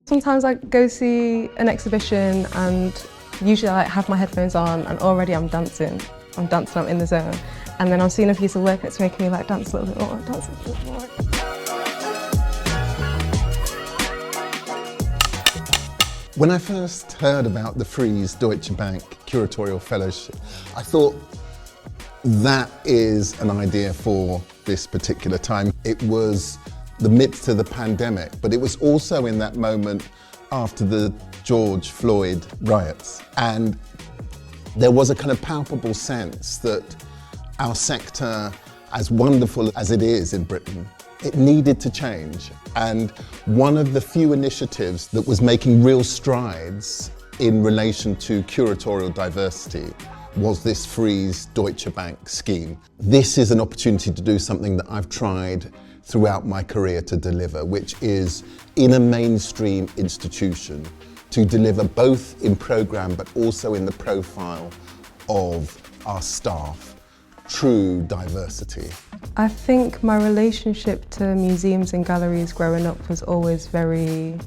Sometimes I go see an exhibition and usually I have my headphones on and already I'm dancing, I'm in the zone. And then I'm seeing a piece of work that's making me like dance a little bit more, dance a little bit more. When I first heard about the Frieze Deutsche Curatorial Fellowship, I thought that is an idea for this particular time. It was the midst of the pandemic, but it was also in that moment after the George Floyd riots. And there was a kind of palpable sense that our sector, as wonderful as it is in Britain, it needed to change. And one of the few initiatives that was making real strides in relation to curatorial diversity was this Frieze Deutsche scheme. This is an opportunity to do something that I've tried throughout my career to deliver, which is in a mainstream institution to deliver both in programme but also in the profile of our staff, true diversity. I think my relationship to museums and galleries growing up was always very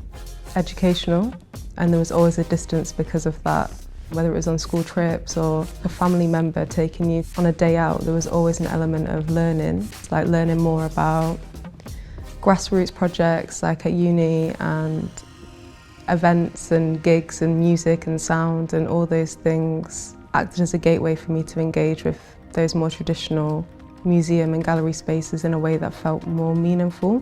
educational, and there was always a distance because of that. Whether it was on school trips or a family member taking you on a day out, there was always an element of learning. It's like learning more about grassroots projects like at uni and events and gigs and music and sound, and all those things acted as a gateway for me to engage with those more traditional museum and gallery spaces in a way that felt more meaningful.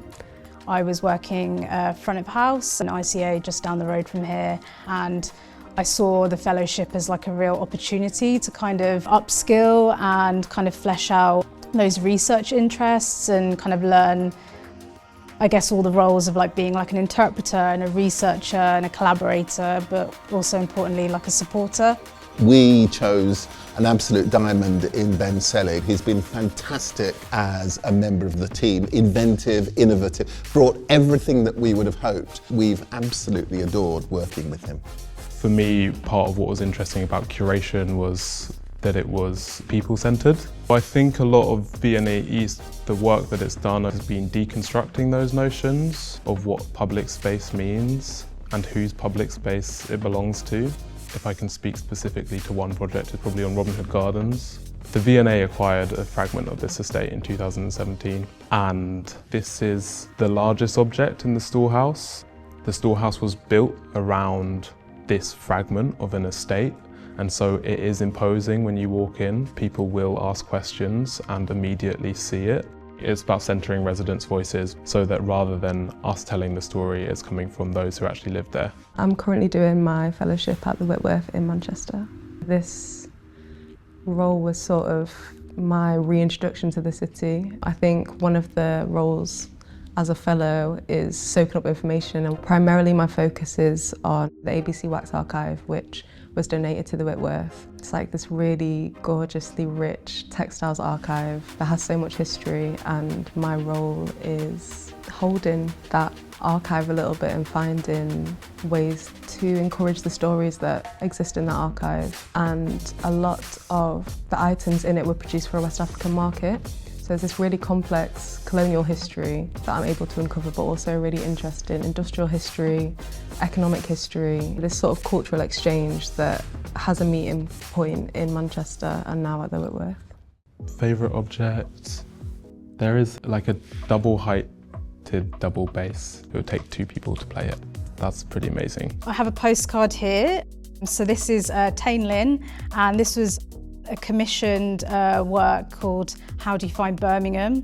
I was working front of house in ICA just down the road from here, and I saw the fellowship as like a real opportunity to kind of upskill and kind of flesh out those research interests and kind of learn, I guess, all the roles of like being like an interpreter and a researcher and a collaborator, but also importantly like a supporter. We chose an absolute diamond in Ben Selig. He's been fantastic as a member of the team, inventive, innovative, brought everything that we would have hoped. We've absolutely adored working with him. For me, part of what was interesting about curation was that it was people-centred. I think a lot of V&A East, the work that it's done has been deconstructing those notions of what public space means and whose public space it belongs to. If I can speak specifically to one project, it's probably on Robin Hood Gardens. The V&A acquired a fragment of this estate in 2017, and this is the largest object in the storehouse. The storehouse was built around this fragment of an estate, and so it is imposing when you walk in. People will ask questions and immediately see it. It's about centering residents' voices so that rather than us telling the story, it's coming from those who actually live there. I'm currently doing my fellowship at the Whitworth in Manchester. This role was sort of my reintroduction to the city. I think one of the roles as a fellow is soaking up information, and primarily my focus is on the ABC Wax Archive, which was donated to the Whitworth. It's like this really gorgeously rich textiles archive that has so much history, and my role is holding that archive a little bit and finding ways to encourage the stories that exist in that archive. And a lot of the items in it were produced for a West African market. So there's this really complex colonial history that I'm able to uncover, but also really interesting industrial history, economic history, this sort of cultural exchange that has a meeting point in Manchester and now at the Whitworth. Favourite object? There is like a double-heighted double bass. It would take two people to play it. That's pretty amazing. I have a postcard here. So this is Tain Lin, and this was a commissioned work called How Do You Find Birmingham?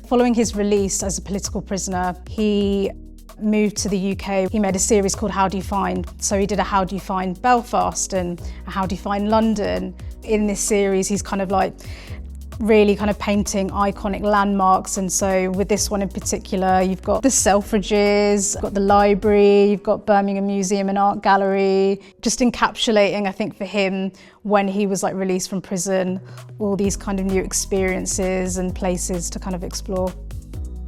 Following his release as a political prisoner, he moved to the UK. He made a series called How Do You Find? So he did a How Do You Find Belfast and a How Do You Find London? In this series, he's kind of like really kind of painting iconic landmarks, and so with this one in particular, you've got the Selfridges, you've got the library, you've got Birmingham Museum and Art Gallery, just encapsulating, I think, for him, when he was like released from prison, all these kind of new experiences and places to kind of explore.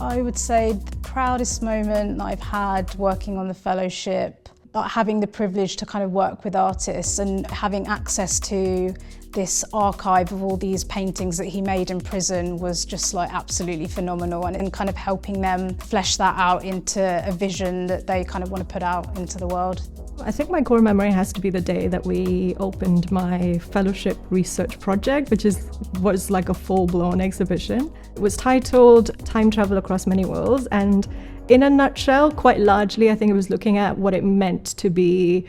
I would say the proudest moment that I've had working on the fellowship, having the privilege to kind of work with artists and having access to This archive of all these paintings that he made in prison was just like absolutely phenomenal, and kind of helping them flesh that out into a vision that they kind of want to put out into the world. I think my core memory has to be the day that we opened my fellowship research project, which was like a full-blown exhibition. It was titled Time Travel Across Many Worlds, and in a nutshell, quite largely, I think it was looking at what it meant to be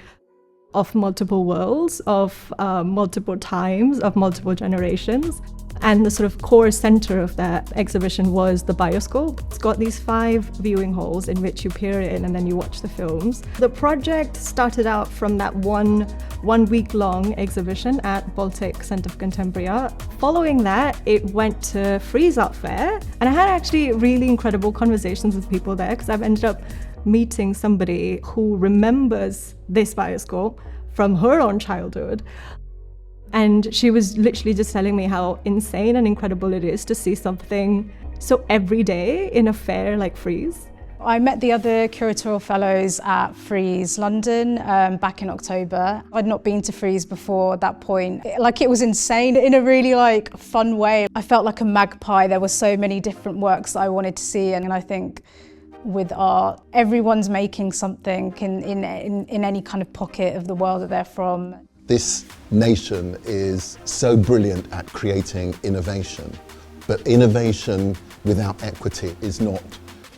of multiple worlds, of multiple times, of multiple generations. And the sort of core center of that exhibition was the bioscope. It's got these 5 viewing halls in which you peer in and then you watch the films. The project started out from that one week-long exhibition at BALTIC Centre for Contemporary Art. Following that, it went to Frieze Art Fair, and I had actually really incredible conversations with people there, because I've ended up meeting somebody who remembers this bioscope from her own childhood. And she was literally just telling me how insane and incredible it is to see something so everyday in a fair like Frieze. I met the other curatorial fellows at Frieze London back in October. I'd not been to Frieze before at that point. It was insane in a really fun way. I felt like a magpie. There were so many different works that I wanted to see, and I think with art, everyone's making something in any kind of pocket of the world that they're from. This nation is so brilliant at creating innovation, but innovation without equity is not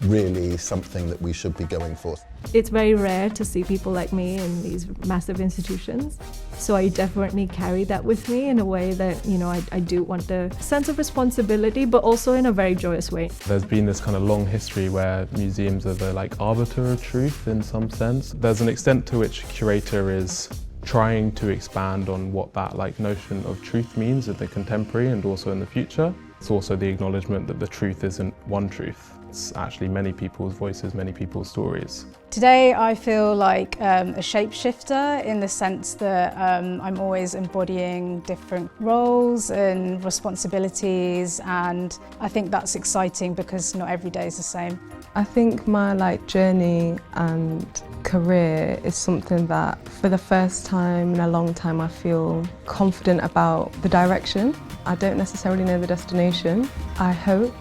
really something that we should be going for. It's very rare to see people like me in these massive institutions, so I definitely carry that with me in a way that, I do want the sense of responsibility, but also in a very joyous way. There's been this kind of long history where museums are the arbiter of truth in some sense. There's an extent to which a curator is trying to expand on what that notion of truth means in the contemporary and also in the future. It's also the acknowledgement that the truth isn't one truth. It's actually many people's voices, many people's stories. Today I feel like a shapeshifter, in the sense that I'm always embodying different roles and responsibilities, and I think that's exciting because not every day is the same. I think my journey and career is something that for the first time in a long time I feel confident about the direction. I don't necessarily know the destination. I hope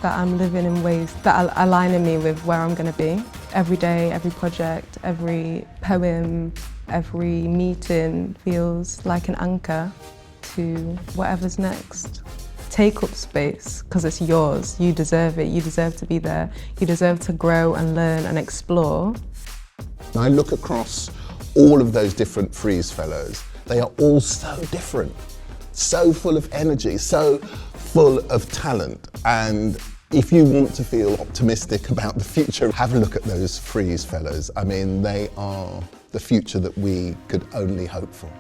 that I'm living in ways that are aligning me with where I'm going to be. Every day, every project, every poem, every meeting feels like an anchor to whatever's next. Take up space, because it's yours. You deserve it. You deserve to be there. You deserve to grow and learn and explore. I look across all of those different Frieze Fellows. They are all so different, so full of energy, so full of talent. And if you want to feel optimistic about the future, have a look at those Frieze Fellows. I mean, they are the future that we could only hope for.